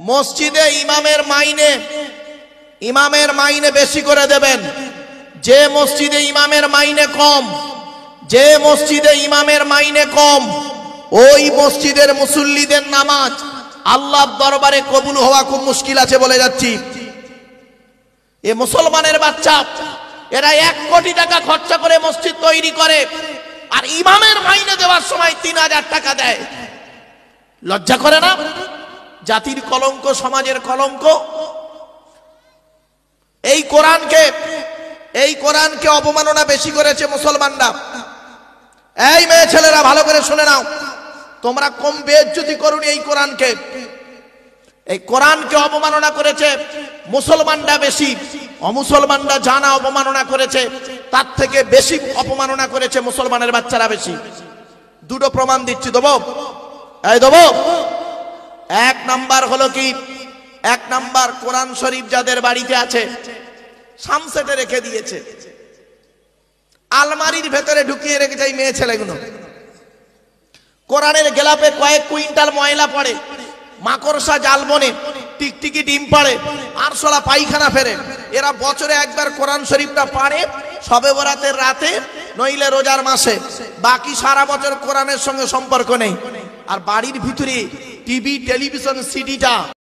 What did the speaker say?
মসজিদে ইমামের মাইনে বেশি করে দেবেন। যে মসজিদে ইমামের মাইনে কম, ওই মসজিদের মুসল্লিদের নামাজ আল্লাহর দরবারে কবুল হওয়া খুব মুশকিল আছে বলে যাচ্ছি। এ মুসলমানের বাচ্চা, এরা 1 কোটি টাকা খরচা করে মসজিদ তৈরি করে, আর ইমামের মাইনে দেওয়ার সময় 3000 টাকা দেয়। লজ্জা করে না? জাতির কলঙ্ক, সমাজের কলঙ্ক। এই কোরআনকে অবমাননা বেশি করেছে মুসলমানরা। এই মেয়ে ছেলেরা ভালো করে শুনে নাও, তোমরা কম বেইজ্জতি করুন। এই কোরআনকে অবমাননা করেছে মুসলমানরা বেশি, অমুসলমানরা জানা অবমাননা করেছে তার থেকে বেশি অপমাননা করেছে মুসলমানের বাচ্চারা বেশি। দুটো প্রমাণ দিচ্ছি, দেবো? দেবো। 1 নাম্বার হলো কি, 1 নাম্বার কোরআন শরীফ যাদের বাড়িতে আছে সামসেটে রেখে দিয়েছে, আলমারির ভেতরে ঢুকিয়ে রেখেছে এই মেয়ে ছেলেগুলো। কোরআনের গেলাপে কয়েক কুইন্টাল ময়লা পড়ে, মাকড়সা জাল বনে, টিকটিকি ডিম পাড়ে, আরশোলা পায়খানা ফেরে। এরা বছরে একবার কোরআন শরীফটা পাড়ে শবে বরাতের রাতে, নইলে রোজার মাসে। বাকি সারা বছর কোরআনের সঙ্গে সম্পর্ক নেই। আর বাড়ির ভিতরে টিভি, টেলিভিশন, সিডিটা